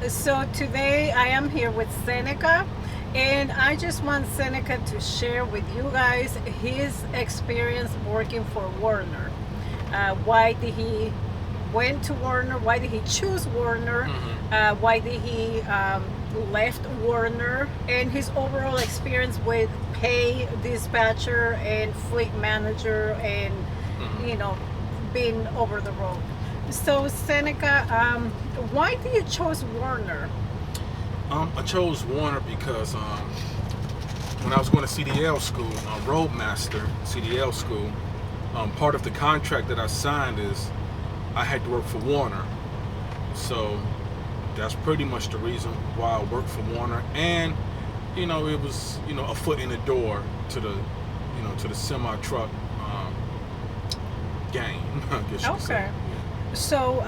So today I am here with Seneca, and I just want Seneca to share with you guys his experience working for Werner. Why did he went to Werner? Why did he choose Werner? Why did he left Werner? And his overall experience with pay dispatcher and fleet manager, and you know, being over the road. So Seneca, why did you choose Werner? I chose Warner because when I was going to CDL school, Roadmaster CDL school, part of the contract that I signed is I had to work for Warner. So that's pretty much the reason why I worked for Warner. And, it was, a foot in the door to the semi-truck game, I guess you could say. Okay. So,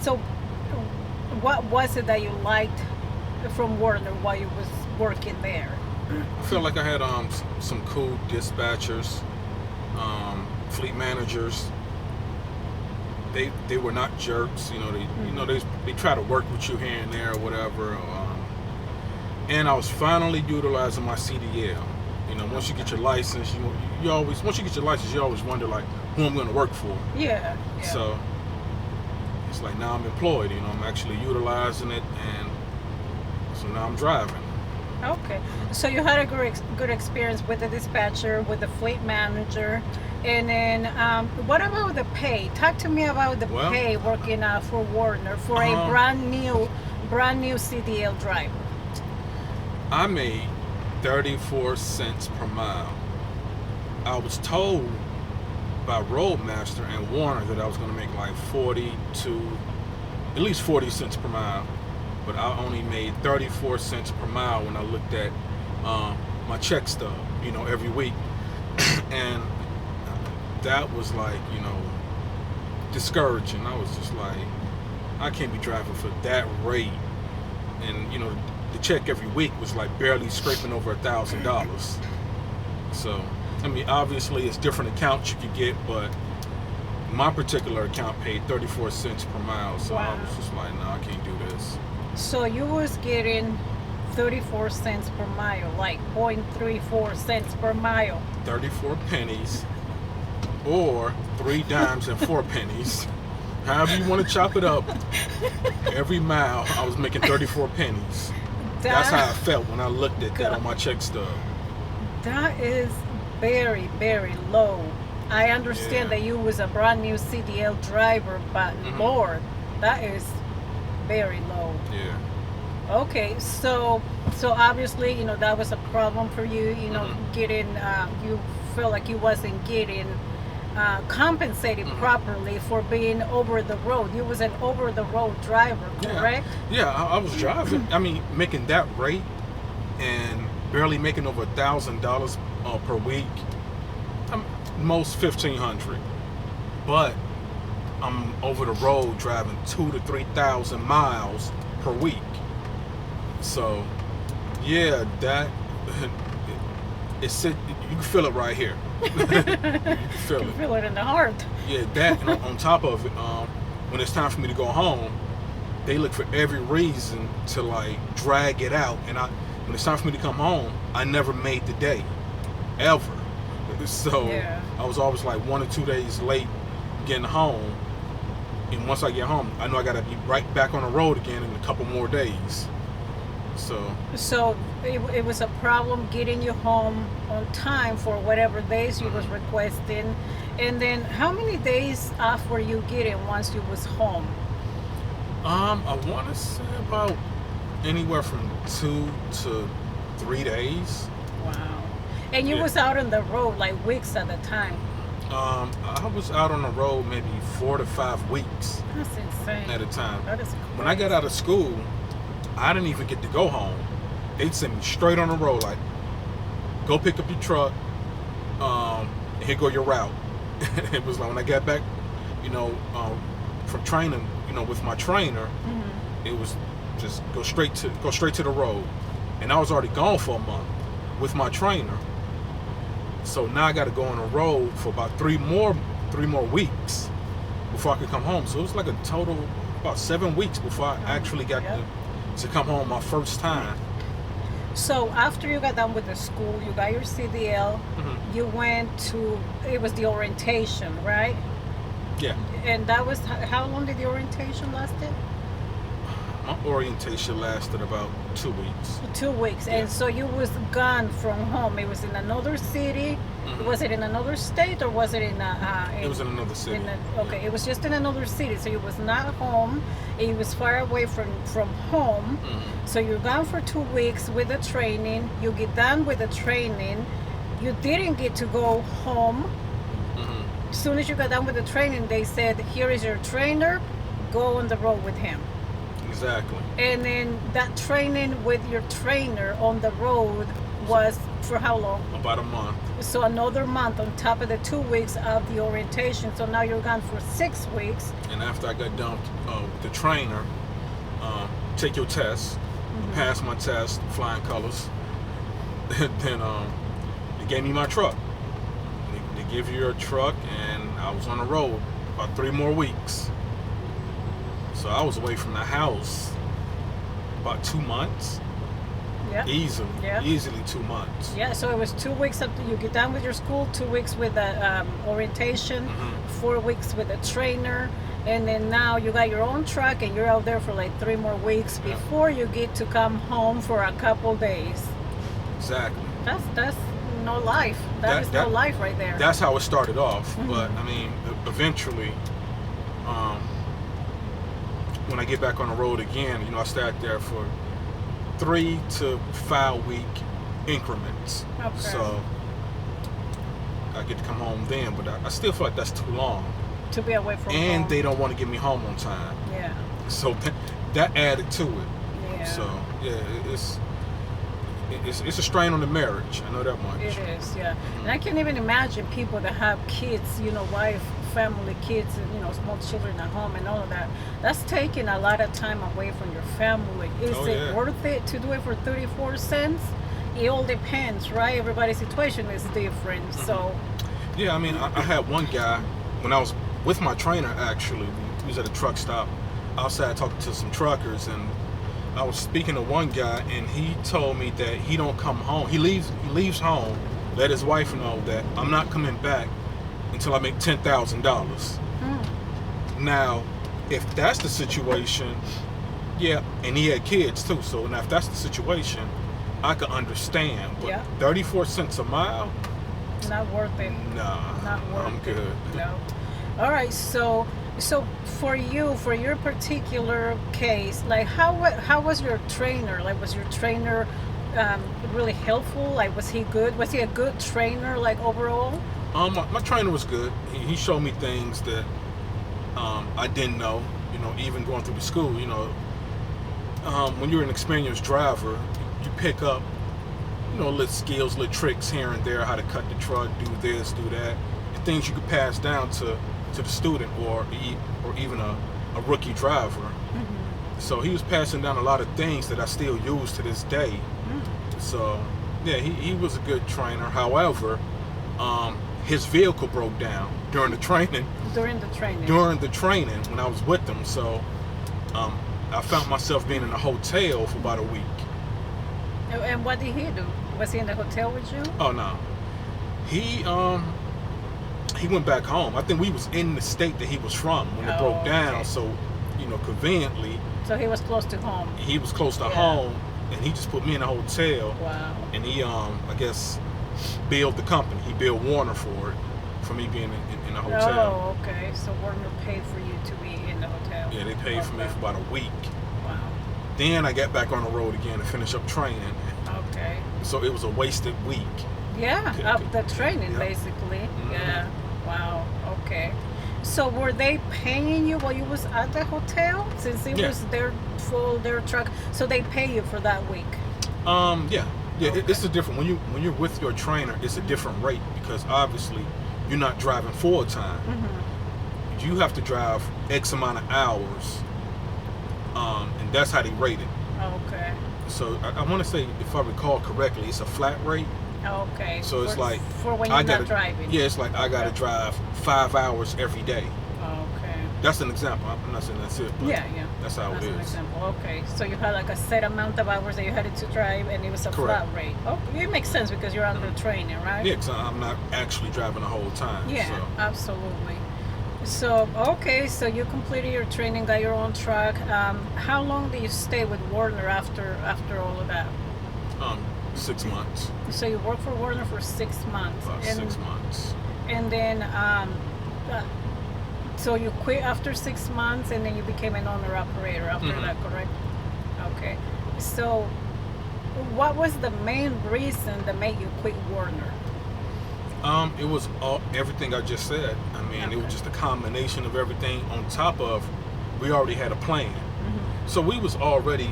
so what was it that you liked from Werner while you was working there? I feel like I had some cool dispatchers, fleet managers. They were not jerks, they try to work with you here and there or whatever. And I was finally utilizing my CDL. Once you get your license, you always wonder like who I'm going to work for. Yeah. So it's like now I'm employed. I'm actually utilizing it, and so now I'm driving. Okay. So you had a good experience with the dispatcher, with the fleet manager, and then what about the pay? Talk to me about the pay working for Werner for a brand new CDL driver. I made 34 cents per mile. I was told by Roadmaster and Warner that I was going to make like 40 to at least 40 cents per mile, but I only made 34 cents per mile when I looked at my check stub, every week. And that was like, discouraging. I was just like, I can't be driving for that rate. And, the check every week was like barely scraping over $1,000. So, obviously it's different accounts you could get, but my particular account paid 34 cents per mile. So I was just like, no, I can't do this. So you was getting 34 cents per mile, like 0.34 cents per mile. 34 pennies or 3 dimes and 4 pennies. However you want to chop it up. Every mile I was making 34 pennies. That's how I felt when I looked at that on my check stub. That is very, very low. I understand that you was a brand new CDL driver, but Lord, that is very low. Yeah. Okay, so obviously, that was a problem for you, getting, you felt like you wasn't getting compensated properly for being over the road. You was an over the road driver, correct? Yeah, I was driving. Making that rate and barely making over $1,000 per week. Most 1,500, but I'm over the road driving 2,000 to 3,000 miles per week. So, yeah, that you can feel it right here. You can feel it. Feel it in the heart. Yeah, that and on top of it, when it's time for me to go home, they look for every reason to like drag it out. And when it's time for me to come home, I never made the day, ever. So I was always like 1 or 2 days late getting home. And once I get home, I know I got to be right back on the road again in a couple more days. So it was a problem getting you home on time for whatever days you was requesting. And then how many days off were you getting once you was home? I want to say about anywhere from 2 to 3 days. Wow. And you was out on the road like weeks at a time. I was out on the road maybe 4 to 5 weeks. That's insane. At a time. That is crazy. When I got out of school, I didn't even get to go home. They'd send me straight on the road, like, go pick up your truck, here go your route. It was like when I got back, from training, with my trainer, it was just go straight to the road. And I was already gone for a month with my trainer. So now I got to go on the road for about three more weeks before I could come home. So it was like a total about 7 weeks before I actually got to to come home my first time. So after you got done with the school, you got your CDL. You went to, it was the orientation, right? Yeah. And that was, how long did the orientation lasted? My orientation lasted about 2 weeks. 2 weeks. Yeah. And so you was gone from home. It was in another city. Was it in another state, or was it in It was in another city. Okay, it was just in another city. So you was not home. It was far away from home. So you're gone for 2 weeks with the training. You get done with the training. You didn't get to go home. As soon as you got done with the training, they said, "Here is your trainer. Go on the road with him." Exactly. And then that training with your trainer on the road was for how long? About a month. So another month on top of the 2 weeks of the orientation. So now you're gone for 6 weeks. And after I got done with the trainer, take your test, pass my test, flying colors. Then they gave me my truck. They give you your truck, and I was on the road about 3 more weeks. So I was away from the house about 2 months. Yeah. Easily 2 months. Yeah, so it was 2 weeks after you get done with your school, 2 weeks with the orientation, 4 weeks with a trainer, and then now you got your own truck and you're out there for like 3 more weeks before you get to come home for a couple days. Exactly. That's no life. That is no life right there. That's how it started off. But I mean, eventually, when I get back on the road again, I stayed there for 3 to 5 week increments. Okay. So I get to come home then, but I still feel like that's too long. To be away from home. And they don't want to get me home on time. Yeah. So that added to it. Yeah. So yeah, it's a strain on the marriage. I know that much. It is, yeah. And I can't even imagine people that have kids, wife, family, kids, and small children at home and all of that. That's taking a lot of time away from your family. Is it worth it to do it for 34 cents? It all depends, right? Everybody's situation is different. So yeah, I mean, I had one guy when I was with my trainer, actually. He was at a truck stop outside talking to some truckers, and I was speaking to one guy, and he told me that he don't come home. He leaves home, let his wife know that I'm not coming back until I make $10,000. Now, if that's the situation, yeah, and he had kids too, so now if that's the situation, I could understand. But 34 cents a mile? Not worth it. Nah, Not worth I'm good. it. No. All right, so for your particular case, like how was your trainer? Like, was your trainer really helpful? Like, was he good? Was he a good trainer, like, overall? My trainer was good. He showed me things that I didn't know. Even going through the school. When you're an experienced driver, you pick up, little skills, little tricks here and there, how to cut the truck, do this, do that, and things you could pass down to the student or even a rookie driver. So he was passing down a lot of things that I still use to this day. So yeah, he was a good trainer. However, his vehicle broke down during the training. During the training when I was with him. So I found myself being in a hotel for about a week. And what did he do? Was he in the hotel with you? Oh no, he went back home. I think we was in the state that he was from when it broke down. Okay. So conveniently. So he was close to home. He was close to home, and he just put me in a hotel. Wow. And he I guess billed the company. He billed Warner for me being in a hotel. Oh, okay. So Warner paid for you to be in the hotel. Yeah, they paid for me for about a week. Wow. Then I got back on the road again to finish up training. Okay. So it was a wasted week. Yeah, of the training, basically. Yeah. Wow. Okay. So were they paying you while you was at the hotel, since it was their truck? So they pay you for that week. Yeah. Okay. It's a different when you're with your trainer. It's a different rate because obviously you're not driving full time. You have to drive X amount of hours, and that's how they rate it. Okay. So I want to say, if I recall correctly, it's a flat rate. Okay. So it's like for when you're not driving. Yeah, it's like I gotta drive 5 hours every day. Okay. That's an example. I'm not saying that's it. But Yeah. That's how As it an is. example, okay. So you had like a set amount of hours that you had to drive, and it was a Correct. flat rate. Oh, it makes sense because you're under training, right? Yeah, because I'm not actually driving the whole time. Yeah, So. absolutely. So okay, so you completed your training, got your own truck. How long did you stay with Warner after all of that? 6 months. So you worked for Warner for 6 months. About 6 months. And then, so you quit after 6 months, and then you became an owner operator after that, correct? Okay. So, what was the main reason that made you quit Warner? It was everything I just said. I mean, it was just a combination of everything on top of we already had a plan. So we was already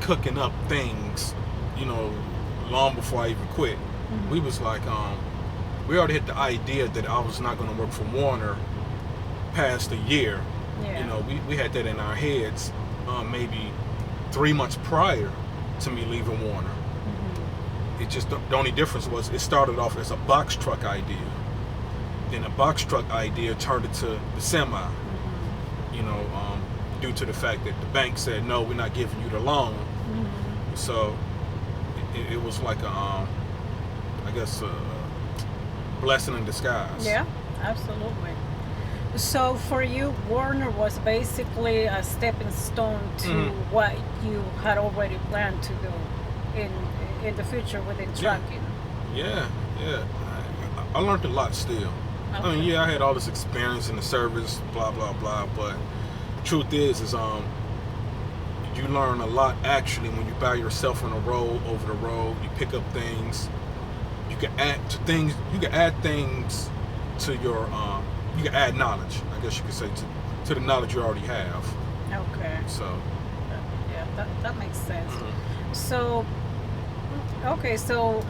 cooking up things, long before I even quit. We was like, we already had the idea that I was not going to work for Warner past a year. Yeah. We had that in our heads maybe 3 months prior to me leaving Warner. It just, the only difference was it started off as a box truck idea. Then a box truck idea turned into the semi, due to the fact that the bank said, no, we're not giving you the loan. So it was like I guess a blessing in disguise. Yeah, absolutely. So for you, Warner was basically a stepping stone to what you had already planned to do in the future within trucking. Yeah. I learned a lot still. Okay. I mean, I had all this experience in the service, blah blah blah. But the truth is you learn a lot actually when you by yourself on the road, over the road. You pick up things. You can add things to your. You can add knowledge. I guess you could say to the knowledge you already have. Okay. So. Yeah, that makes sense. So. Okay, so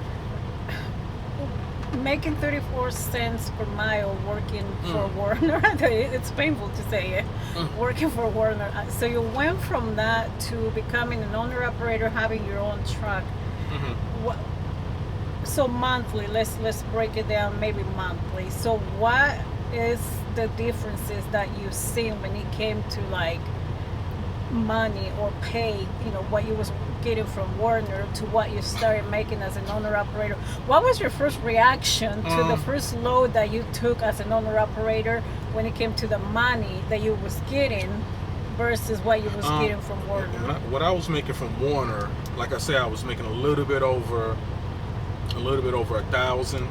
making 34 cents per mile working for Warner, it's painful to say it, working for Warner. So you went from that to becoming an owner operator, having your own truck. So monthly, let's break it down, maybe monthly. So what is the differences that you've seen when it came to like money or pay, what you was getting from Warner to what you started making as an owner operator? What was your first reaction to the first load that you took as an owner operator when it came to the money that you was getting versus what you was getting from Warner? What I was making from Warner, like I said, I was making a little bit over 1,000,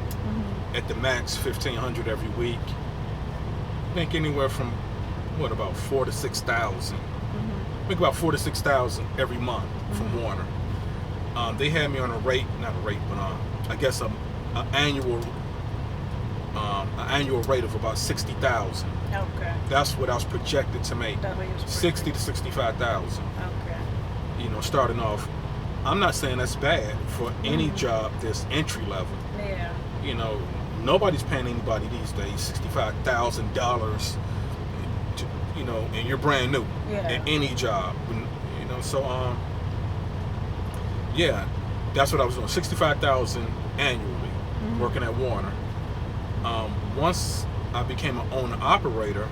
at the max 1,500 every week. I think anywhere from about 4,000 to 6,000. Make about 4,000 to 6,000 every month from Warner. They had me on a rate, not a rate, but I guess an annual rate of about 60,000. Okay. That's what I was projected to make. That way you was 60 to 65,000. Okay. Starting off. I'm not saying that's bad for any job that's entry level. Yeah. Nobody's paying anybody these days $65,000. And you're brand new at any job, so that's what I was doing, 65,000 annually, working at Warner. Once I became an owner operator,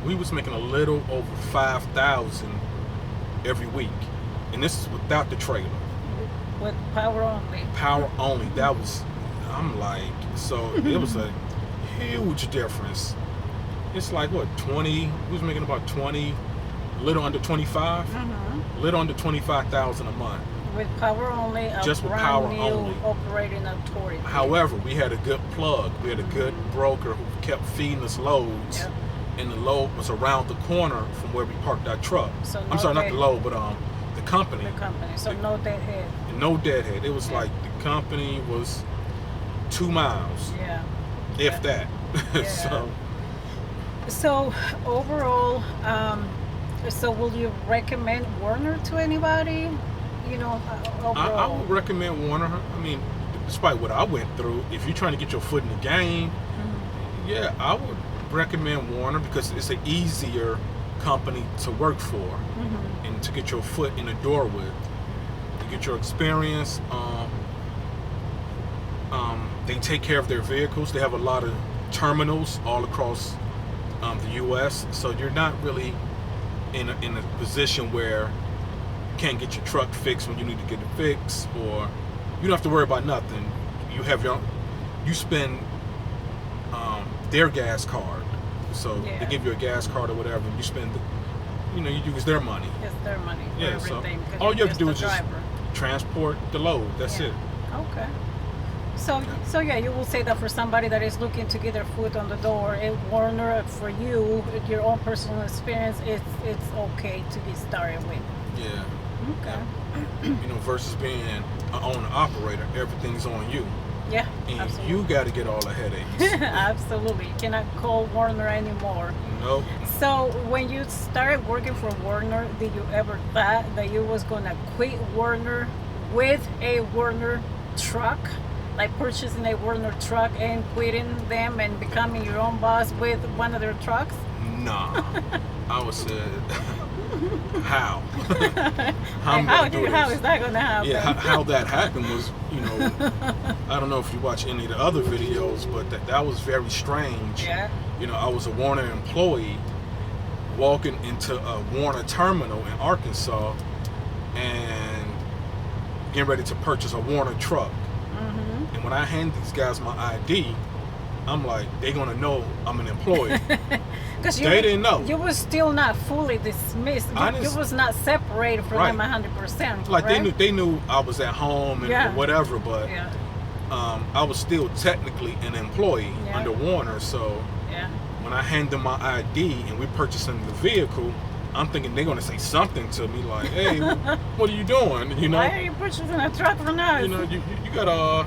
we was making a little over 5,000 every week, and this is without the trailer. With power only. Power only. That was, I'm like, so it was a huge difference. It's like what, 20? We was making about 20, a little under 25, little under 25,000 a month. With power only, just with power new only, operating authority. However, we had a good plug. We had a good broker who kept feeding us loads, and the load was around the corner from where we parked our truck. So I'm sorry, not the load, but the company. The company. So no deadhead. No deadhead. It was like the company was 2 miles. Yeah. If that. Yeah. So overall, so will you recommend Warner to anybody? Overall. I would recommend Warner. I mean, despite what I went through, if you're trying to get your foot in the game, I would recommend Warner because it's an easier company to work for and to get your foot in the door with, to get your experience. They take care of their vehicles. They have a lot of terminals all across the U.S. So you're not really in a position where you can't get your truck fixed when you need to get it fixed, or you don't have to worry about nothing. You have you spend their gas card, so Yeah. they give you a gas card or whatever, and you spend, you use their money. It's their money for Yeah, so everything. 'cause all you you're have to do is the just driver. transport the load. That's Yeah. it. Okay. So yeah, you will say that for somebody that is looking to get their foot on the door, Warner, for you, your own personal experience, it's okay to get started with. Yeah. Okay. Versus being an owner operator, everything's on you, Yeah, and absolutely. you got to get all the headaches. Absolutely. You cannot call Warner anymore. Nope. So when you started working for Warner, did you ever thought that you was gonna quit Warner with a Warner truck? Like purchasing a Warner truck and quitting them and becoming your own boss with one of their trucks? Nah. I would say, how? I'm How gonna do this? is that gonna happen? Yeah, how that happened was, I don't know if you watch any of the other videos, but that was very strange. Yeah. I was a Warner employee walking into a Warner terminal in Arkansas and getting ready to purchase a Warner truck. Mm-hmm. And when I hand these guys my ID, I'm like, they're gonna know I'm an employee. Because They didn't know. You was still not fully dismissed. You was not separated from Right. them 100%. Like correct? they knew I was at home and Yeah. whatever, but Yeah. I was still technically an employee Yeah. under Warner. So Yeah. when I hand them my ID and we purchasing the vehicle, I'm thinking they're gonna say something to me like, "Hey, what are you doing?" Why are you purchasing a truck from us? You got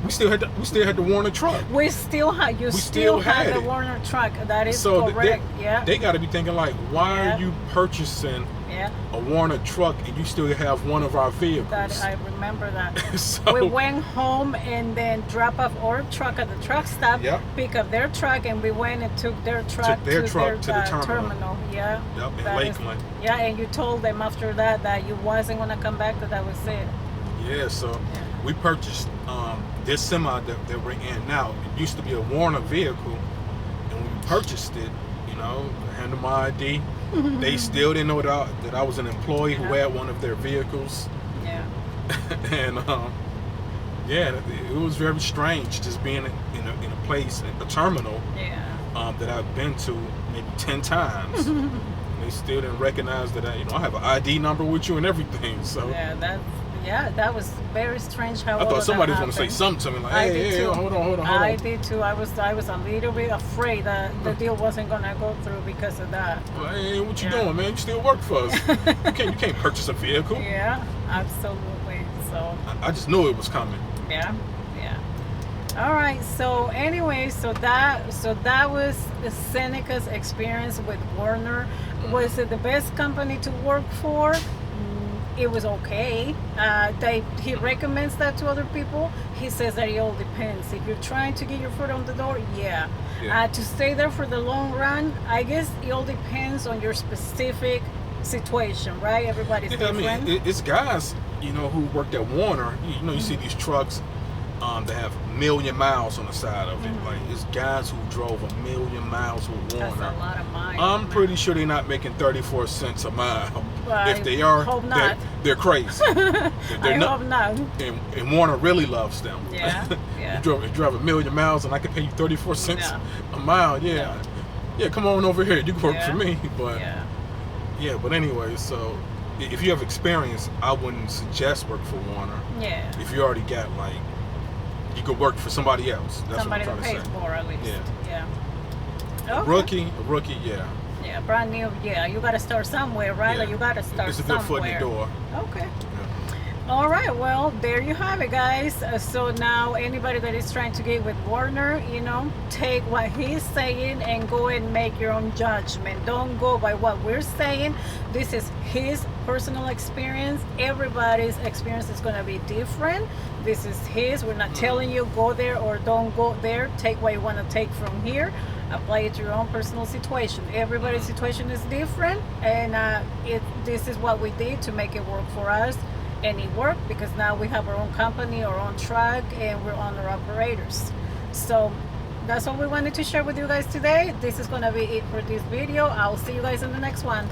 we still had the Warner truck. We still had We still had the it. Warner truck. That is So correct. Yeah. they got to be thinking like, why Yeah. are you purchasing Yeah. a Warner truck and you still have one of our vehicles? That I remember that. So We went home and then drop off our truck at the truck stop, Yep. pick up their truck, and we went and took their truck their to truck to the their terminal. Yeah. Yep, in That is- Lakeland. yeah, and you told them after that you wasn't gonna come back. That was it. Yeah, so we purchased this semi that we're in now. It used to be a Warner vehicle, and when we purchased it, I handed my ID. They still didn't know that I was an employee who had one of their vehicles. Yeah. And it was very strange just being in a place, a terminal, Yeah. that I've been to maybe 10 times. And they still didn't recognize that I have an ID number with you and everything. So Yeah, that was very strange how I all thought of somebody that was going to say happened. something to me like, I hey, did hey, too. hold on. I did too. I was a little bit afraid that the deal wasn't gonna go through because of that. Well, hey, what you Yeah. doing, man? You still work for us. You can't purchase a vehicle. Yeah, absolutely. So I just knew it was coming. yeah. All right. So anyway, so that was Seneca's experience with Warner. Was it the best company to work for? It was okay. He recommends that to other people. He says that it all depends. If you're trying to get your foot on the door, yeah. To stay there for the long run, I guess it all depends on your specific situation, right? Everybody's different. I mean, it's guys, who worked at Warner. You see these trucks that have million miles on the side of it. Like, it's guys who drove 1,000,000 miles with Warner. That's a lot of miles. I'm pretty sure they're not making 34 cents a mile. Well, if they are, hope not. they're crazy. I hope not. And Warner really loves them. Yeah. You drive 1,000,000 miles and I can pay you 34 cents a mile. Yeah. Come on over here. You can work for me. But but anyway, so if you have experience, I wouldn't suggest work for Warner. Yeah. If you already got you could work for somebody else. That's Somebody what I'm that trying pays to say. more at least. Yeah. Yeah. A rookie, yeah. Yeah, brand new. Yeah, you got to start somewhere, right? Yeah. Like you got to start It's a somewhere. good foot in the door. Okay. Yeah. All right. Well, there you have it, guys. So now anybody that is trying to get with Warner, take what he's saying and go and make your own judgment. Don't go by what we're saying. This is his personal experience. Everybody's experience is going to be different. This is his. We're not telling you go there or don't go there. Take what you want to take from here. Apply it to your own personal situation. Everybody's situation is different, and this is what we did to make it work for us, and it worked because now we have our own company, our own truck, and we're owner operators. So that's all we wanted to share with you guys today. This is gonna be it for this video. I'll see you guys in the next one.